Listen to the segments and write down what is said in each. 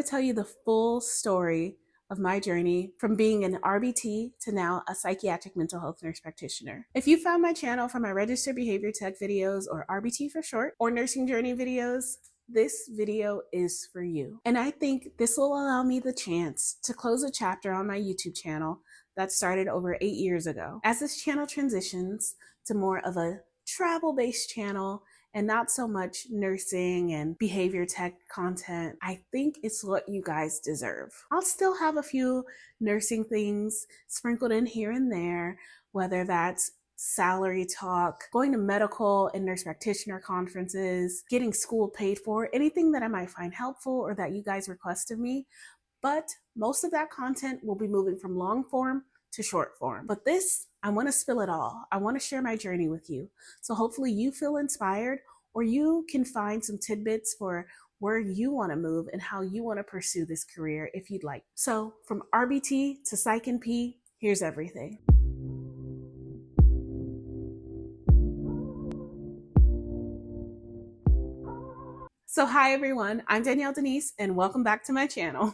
to tell you the full story of my journey from being an RBT to now a psychiatric mental health nurse practitioner. If you found my channel from my registered behavior tech videos, or RBT for short, or nursing journey videos, this video is for you. And I think this will allow me the chance to close a chapter on my YouTube channel that started over 8 years ago. As this channel transitions to more of a travel-based channel and not so much nursing and behavior tech content, I think it's what you guys deserve. I'll still have a few nursing things sprinkled in here and there, whether that's salary talk, going to medical and nurse practitioner conferences, getting school paid for, anything that I might find helpful or that you guys request of me. But most of that content will be moving from long form to short form. But this, I want to spill it all. I want to share my journey with you. So hopefully you feel inspired, or you can find some tidbits for where you want to move and how you want to pursue this career if you'd like. So from RBT to Psych NP, here's everything. So hi everyone, I'm Danielle Denise and welcome back to my channel.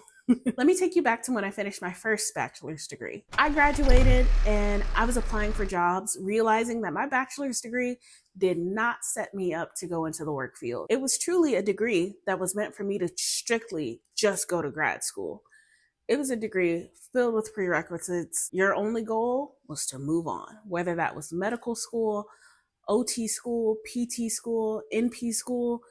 Let me take you back to when I finished my first bachelor's degree. I graduated and I was applying for jobs, realizing that my bachelor's degree did not set me up to go into the work field. It was truly a degree that was meant for me to strictly just go to grad school. It was a degree filled with prerequisites. Your only goal was to move on, whether that was medical school, OT school, PT school, NP school,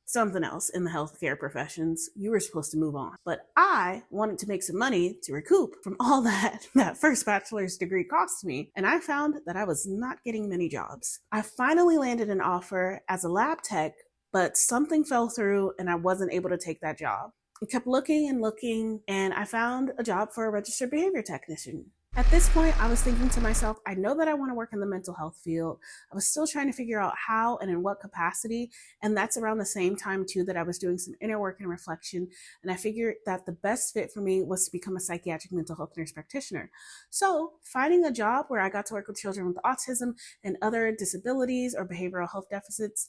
something else in the healthcare professions. You were supposed to move on. But I wanted to make some money to recoup from all that first bachelor's degree cost me. And I found that I was not getting many jobs. I finally landed an offer as a lab tech, but something fell through and I wasn't able to take that job. I kept looking and looking, and I found a job for a registered behavior technician. At this point, I was thinking to myself, I know that I want to work in the mental health field. I was still trying to figure out how and in what capacity. And that's around the same time too that I was doing some inner work and reflection. And I figured that the best fit for me was to become a psychiatric mental health nurse practitioner. So finding a job where I got to work with children with autism and other disabilities or behavioral health deficits,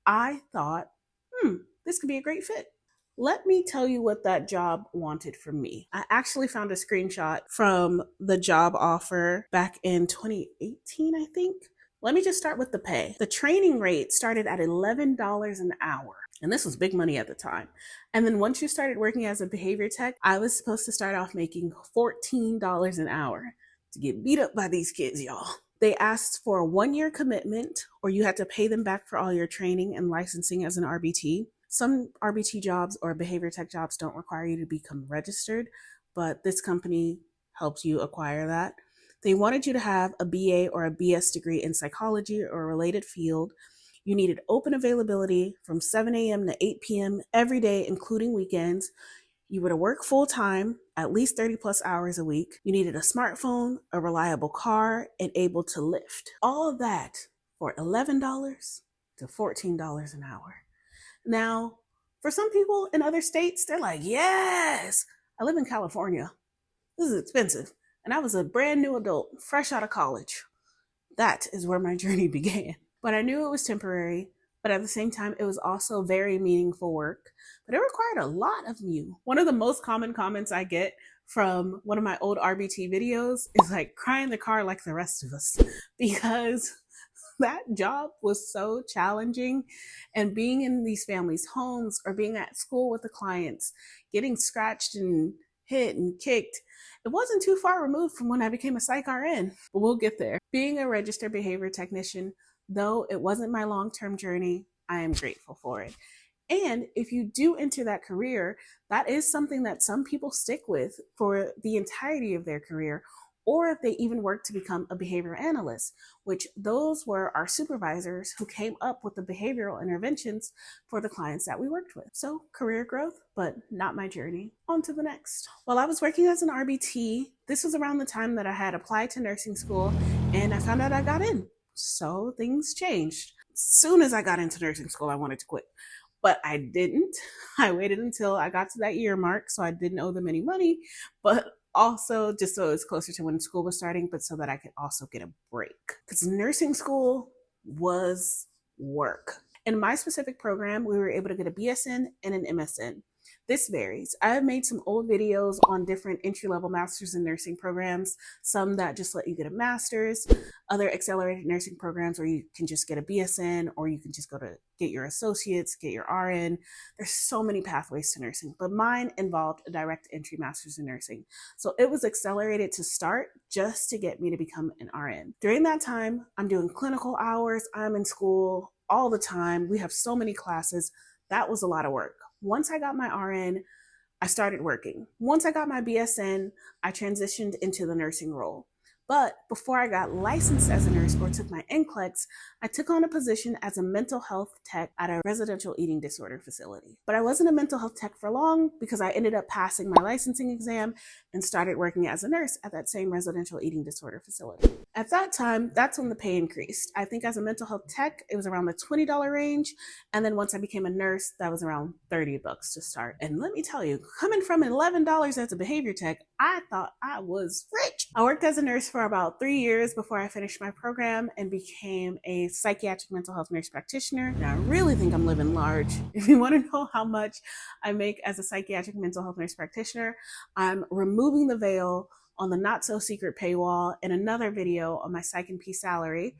I thought, this could be a great fit. Let me tell you what that job wanted from me. I actually found a screenshot from the job offer back in 2018, I think. Let me just start with the pay. The training rate started at $11 an hour. And this was big money at the time. And then once you started working as a behavior tech, I was supposed to start off making $14 an hour to get beat up by these kids, y'all. They asked for a 1-year commitment, or you had to pay them back for all your training and licensing as an RBT. Some RBT jobs or behavior tech jobs don't require you to become registered, but this company helps you acquire that. They wanted you to have a BA or a BS degree in psychology or a related field. You needed open availability from 7 a.m. to 8 p.m. every day, including weekends. You were to work full-time, at least 30 plus hours a week. You needed a smartphone, a reliable car, and able to lift. All of that for $11 to $14 an hour. Now, for some people in other states, they're like, yes, I live in California. This is expensive. And I was a brand new adult, fresh out of college. That is where my journey began. But I knew it was temporary, but at the same time, it was also very meaningful work. But it required a lot of you. One of the most common comments I get from one of my old RBT videos is like, cry in the car like the rest of us, because that job was so challenging. And being in these families' homes or being at school with the clients, getting scratched and hit and kicked, it wasn't too far removed from when I became a Psych RN, but we'll get there. Being a registered behavior technician, though it wasn't my long-term journey, I am grateful for it. And if you do enter that career, that is something that some people stick with for the entirety of their career, or if they even work to become a behavior analyst, which those were our supervisors who came up with the behavioral interventions for the clients that we worked with. So career growth, but not my journey. On to the next. While I was working as an RBT, this was around the time that I had applied to nursing school and I found out I got in. So things changed. As soon as I got into nursing school, I wanted to quit. But I didn't. I waited until I got to that year mark, so I didn't owe them any money, but also just so it was closer to when school was starting, but so that I could also get a break. Because nursing school was work. In my specific program, we were able to get a BSN and an MSN. This varies. I have made some old videos on different entry-level master's in nursing programs, some that just let you get a master's, other accelerated nursing programs where you can just get a BSN, or you can just go to get your associates, get your RN. There's so many pathways to nursing, but mine involved a direct entry master's in nursing. So it was accelerated to start just to get me to become an RN. During that time, I'm doing clinical hours. I'm in school all the time. We have so many classes. That was a lot of work. Once I got my RN, I started working. Once I got my BSN, I transitioned into the nursing role. But before I got licensed as a nurse or took my NCLEX, I took on a position as a mental health tech at a residential eating disorder facility. But I wasn't a mental health tech for long because I ended up passing my licensing exam and started working as a nurse at that same residential eating disorder facility. At that time, that's when the pay increased. I think as a mental health tech, it was around the $20 range. And then once I became a nurse, that was around $30 to start. And let me tell you, coming from $11 as a behavior tech, I thought I was rich. I worked as a nurse for about 3 years before I finished my program and became a psychiatric mental health nurse practitioner. And I really think I'm living large. If you want to know how much I make as a psychiatric mental health nurse practitioner, I'm removing the veil on the not so secret paywall in another video on my Psych NP salary,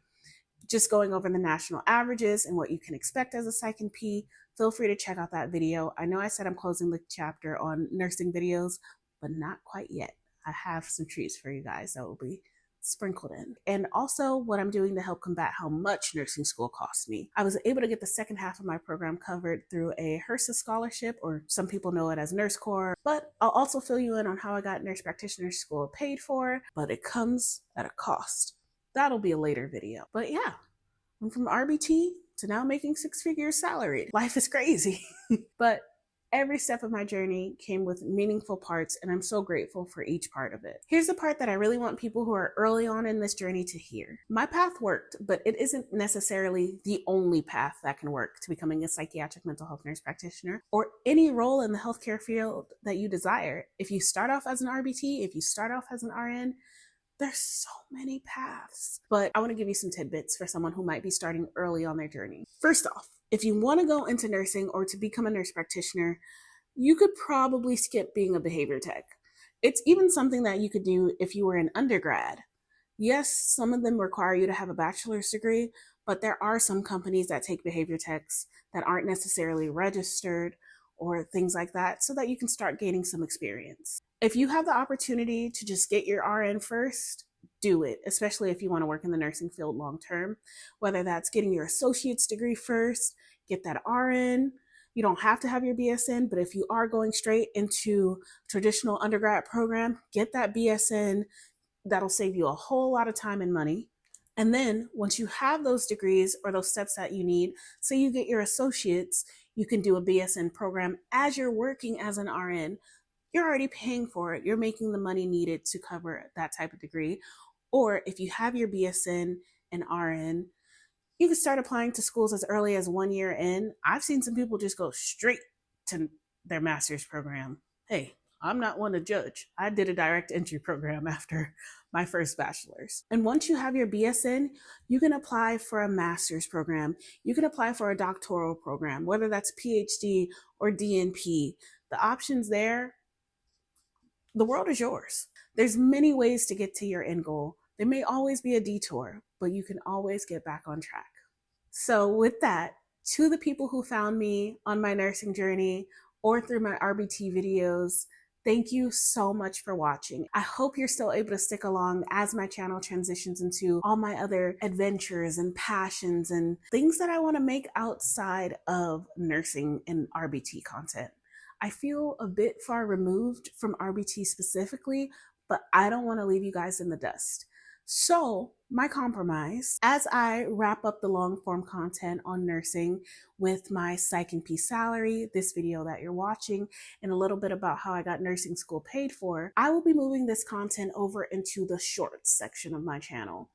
just going over the national averages and what you can expect as a Psych NP. Feel free to check out that video. I know I said I'm closing the chapter on nursing videos, but not quite yet. I have some treats for you guys that will be sprinkled in. And also what I'm doing to help combat how much nursing school costs me. I was able to get the second half of my program covered through a HRSA scholarship, or some people know it as Nurse Corps, but I'll also fill you in on how I got nurse practitioner school paid for, but it comes at a cost. That'll be a later video. But yeah, I'm from RBT to now making 6 figures salary. Life is crazy. But every step of my journey came with meaningful parts, and I'm so grateful for each part of it. Here's the part that I really want people who are early on in this journey to hear. My path worked, but it isn't necessarily the only path that can work to becoming a psychiatric mental health nurse practitioner or any role in the healthcare field that you desire. If you start off as an RBT, if you start off as an RN, there's so many paths. But I want to give you some tidbits for someone who might be starting early on their journey. First off, if you want to go into nursing or to become a nurse practitioner, you could probably skip being a behavior tech. It's even something that you could do if you were an undergrad. Yes, some of them require you to have a bachelor's degree, but there are some companies that take behavior techs that aren't necessarily registered or things like that, so that you can start gaining some experience. If you have the opportunity to just get your RN first, do it, especially if you want to work in the nursing field long term. Whether that's getting your associate's degree first, get that RN. You don't have to have your BSN, but if you are going straight into traditional undergrad program, get that BSN. That'll save you a whole lot of time and money. And then once you have those degrees or those steps that you need, say you get your associates, you can do a BSN program as you're working as an RN. You're already paying for it. You're making the money needed to cover that type of degree. Or if you have your BSN and RN, you can start applying to schools as early as 1 year in. I've seen some people just go straight to their master's program. Hey, I'm not one to judge. I did a direct entry program after my first bachelor's. And once you have your BSN, you can apply for a master's program. You can apply for a doctoral program, whether that's PhD or DNP. The options there, the world is yours. There's many ways to get to your end goal. There may always be a detour, but you can always get back on track. So with that, to the people who found me on my nursing journey or through my RBT videos, thank you so much for watching. I hope you're still able to stick along as my channel transitions into all my other adventures and passions and things that I want to make outside of nursing and RBT content. I feel a bit far removed from RBT specifically, but I don't want to leave you guys in the dust. So my compromise, as I wrap up the long form content on nursing with my Psych NP salary, this video that you're watching, and a little bit about how I got nursing school paid for, I will be moving this content over into the shorts section of my channel.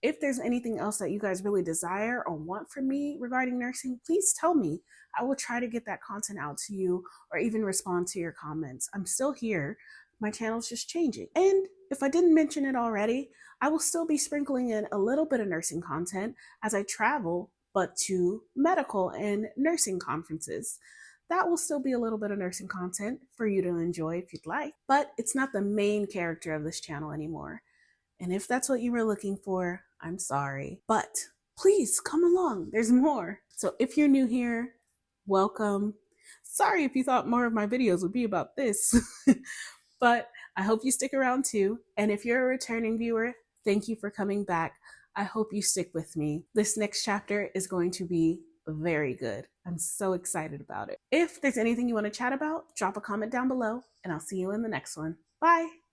If there's anything else that you guys really desire or want from me regarding nursing, please tell me. I will try to get that content out to you or even respond to your comments. I'm still here. My channel's just changing. And if I didn't mention it already, I will still be sprinkling in a little bit of nursing content as I travel, but to medical and nursing conferences. That will still be a little bit of nursing content for you to enjoy if you'd like, but it's not the main character of this channel anymore. And if that's what you were looking for, I'm sorry, but please come along. There's more. So if you're new here, welcome. Sorry if you thought more of my videos would be about this, but I hope you stick around too. And if you're a returning viewer, thank you for coming back. I hope you stick with me. This next chapter is going to be very good. I'm so excited about it. If there's anything you want to chat about, drop a comment down below and I'll see you in the next one. Bye.